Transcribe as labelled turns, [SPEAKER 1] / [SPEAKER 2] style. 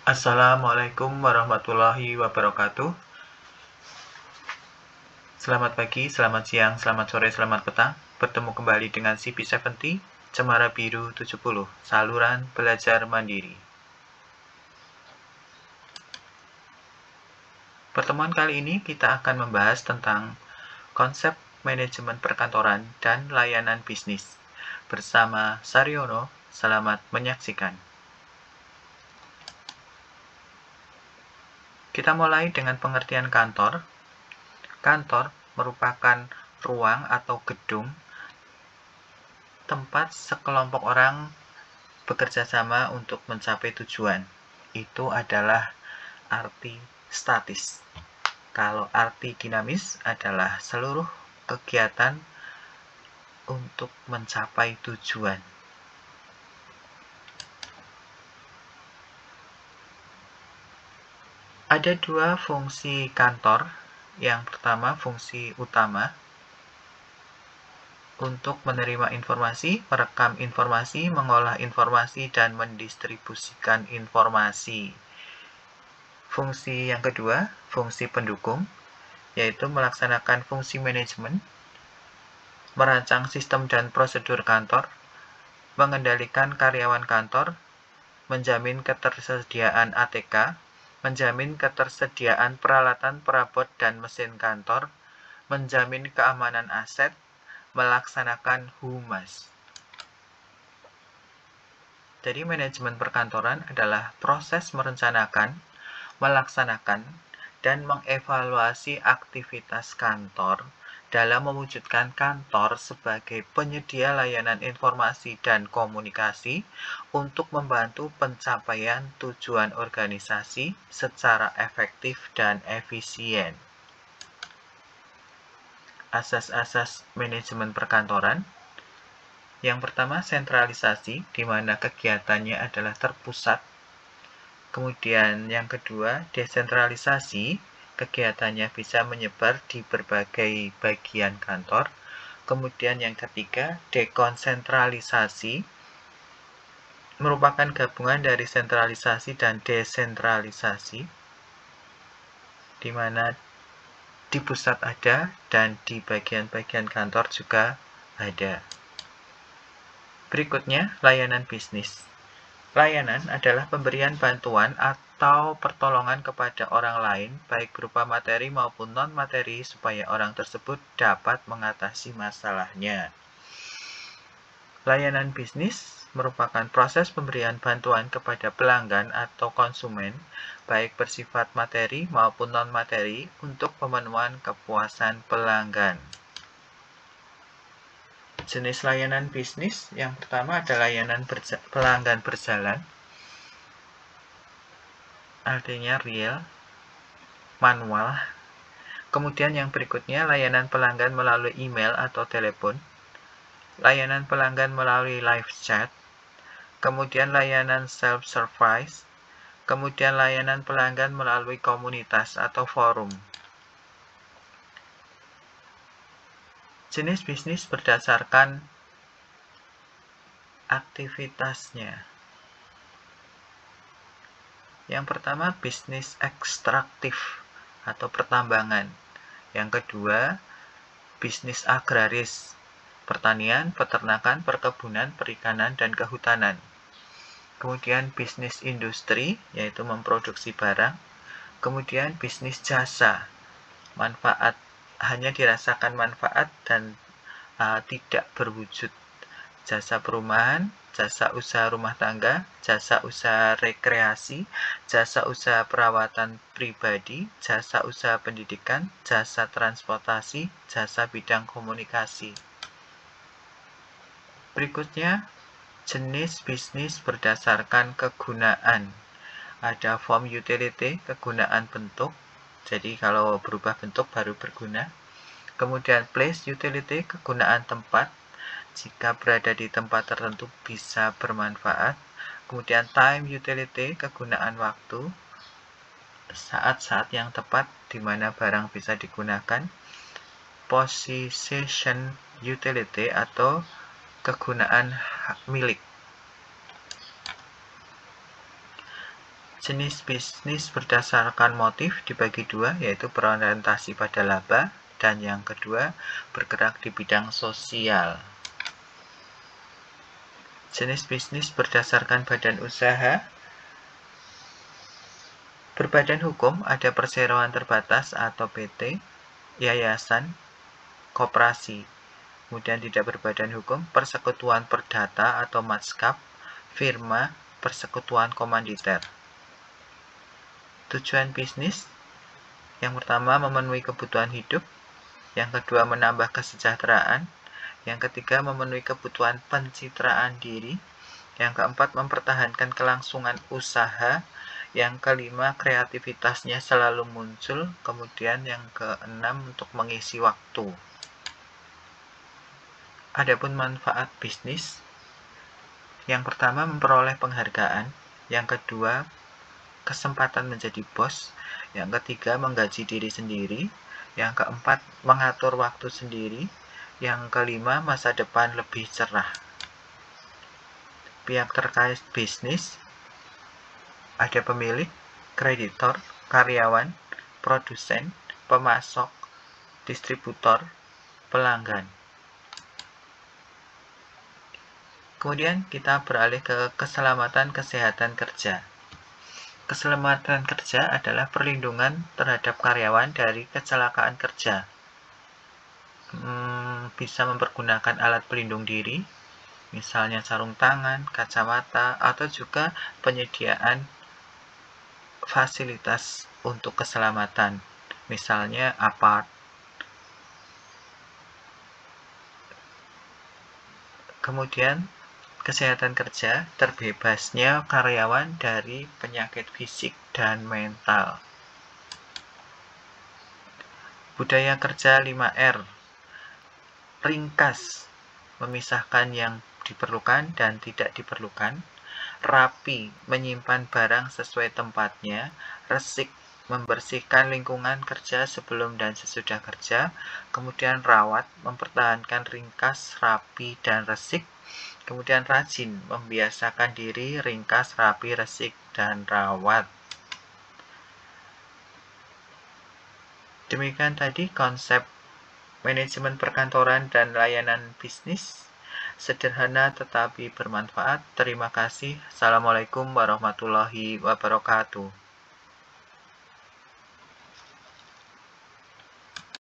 [SPEAKER 1] Assalamualaikum warahmatullahi wabarakatuh. Selamat pagi, selamat siang, selamat sore, selamat petang. Bertemu kembali dengan CP70, Cemara Biru 70, saluran belajar mandiri. Pertemuan kali ini kita akan membahas tentang konsep manajemen perkantoran dan layanan bisnis. Bersama Saryono, selamat menyaksikan. Kita mulai dengan pengertian kantor. Kantor merupakan ruang atau gedung tempat sekelompok orang bekerja sama untuk mencapai tujuan. Itu adalah arti statis. Kalau arti dinamis adalah seluruh kegiatan untuk mencapai tujuan. Ada dua fungsi kantor. Yang pertama, fungsi utama untuk menerima informasi, merekam informasi, mengolah informasi, dan mendistribusikan informasi. Fungsi yang kedua, fungsi pendukung, yaitu melaksanakan fungsi manajemen, merancang sistem dan prosedur kantor, mengendalikan karyawan kantor, menjamin ketersediaan ATK, menjamin ketersediaan peralatan perabot dan mesin kantor, menjamin keamanan aset, melaksanakan humas. Jadi manajemen perkantoran adalah proses merencanakan, melaksanakan, dan mengevaluasi aktivitas kantor dalam mewujudkan kantor sebagai penyedia layanan informasi dan komunikasi untuk membantu pencapaian tujuan organisasi secara efektif dan efisien. Asas-asas manajemen perkantoran. Yang pertama, sentralisasi, di mana kegiatannya adalah terpusat. Kemudian yang kedua, desentralisasi, kegiatannya bisa menyebar di berbagai bagian kantor. Kemudian yang ketiga, dekonsentralisasi, merupakan gabungan dari sentralisasi dan desentralisasi, di mana di pusat ada dan di bagian-bagian kantor juga ada. Berikutnya, layanan bisnis. Layanan adalah pemberian bantuan atau pertolongan kepada orang lain, baik berupa materi maupun non-materi, supaya orang tersebut dapat mengatasi masalahnya. Layanan bisnis merupakan proses pemberian bantuan kepada pelanggan atau konsumen, baik bersifat materi maupun non-materi, untuk pemenuhan kepuasan pelanggan. Jenis layanan bisnis yang pertama adalah layanan pelanggan berjalan, artinya real, manual. Kemudian yang berikutnya, layanan pelanggan melalui email atau telepon, layanan pelanggan melalui live chat, kemudian layanan self-service, kemudian layanan pelanggan melalui komunitas atau forum. Jenis bisnis berdasarkan aktivitasnya. Yang pertama, bisnis ekstraktif atau pertambangan. Yang kedua, bisnis agraris, pertanian, peternakan, perkebunan, perikanan, dan kehutanan. Kemudian bisnis industri, yaitu memproduksi barang. Kemudian bisnis jasa, manfaat, hanya dirasakan manfaat dan tidak berwujud. Jasa perumahan, jasa usaha rumah tangga, jasa usaha rekreasi, jasa usaha perawatan pribadi, jasa usaha pendidikan, jasa transportasi, jasa bidang komunikasi. Berikutnya, jenis bisnis berdasarkan kegunaan. Ada form utility, kegunaan bentuk. Jadi kalau berubah bentuk baru berguna. Kemudian place utility, kegunaan tempat. Jika berada di tempat tertentu bisa bermanfaat. Kemudian time utility, kegunaan waktu, saat-saat yang tepat di mana barang bisa digunakan. Possession utility atau kegunaan hak milik. Jenis bisnis berdasarkan motif dibagi dua, yaitu berorientasi pada laba, dan yang kedua bergerak di bidang sosial. Jenis bisnis berdasarkan badan usaha. Berbadan hukum ada perseroan terbatas atau PT, yayasan, koperasi. Kemudian tidak berbadan hukum, persekutuan perdata atau matskap, firma, persekutuan komanditer. Tujuan bisnis, yang pertama memenuhi kebutuhan hidup, yang kedua menambah kesejahteraan, yang ketiga memenuhi kebutuhan pencitraan diri, yang keempat mempertahankan kelangsungan usaha, yang kelima kreativitasnya selalu muncul, kemudian yang keenam untuk mengisi waktu. Adapun manfaat bisnis, yang pertama memperoleh penghargaan, yang kedua kesempatan menjadi bos, yang ketiga menggaji diri sendiri, yang keempat mengatur waktu sendiri, yang kelima masa depan lebih cerah. Pihak terkait bisnis ada pemilik, kreditor, karyawan, produsen, pemasok, distributor, pelanggan. Kemudian kita beralih ke keselamatan kesehatan kerja. Keselamatan kerja adalah perlindungan terhadap karyawan dari kecelakaan kerja. Bisa mempergunakan alat pelindung diri, misalnya sarung tangan, kacamata, atau juga penyediaan fasilitas untuk keselamatan, misalnya apart. Kemudian kesehatan kerja, terbebasnya karyawan dari penyakit fisik dan mental. Budaya kerja 5R. Ringkas, memisahkan yang diperlukan dan tidak diperlukan. Rapi, menyimpan barang sesuai tempatnya. Resik, membersihkan lingkungan kerja sebelum dan sesudah kerja. Kemudian rawat, mempertahankan ringkas, rapi, dan resik. Kemudian rajin, membiasakan diri ringkas, rapi, resik, dan rawat. Demikian tadi konsep manajemen perkantoran dan layanan bisnis. Sederhana tetapi bermanfaat. Terima kasih. Assalamualaikum warahmatullahi wabarakatuh.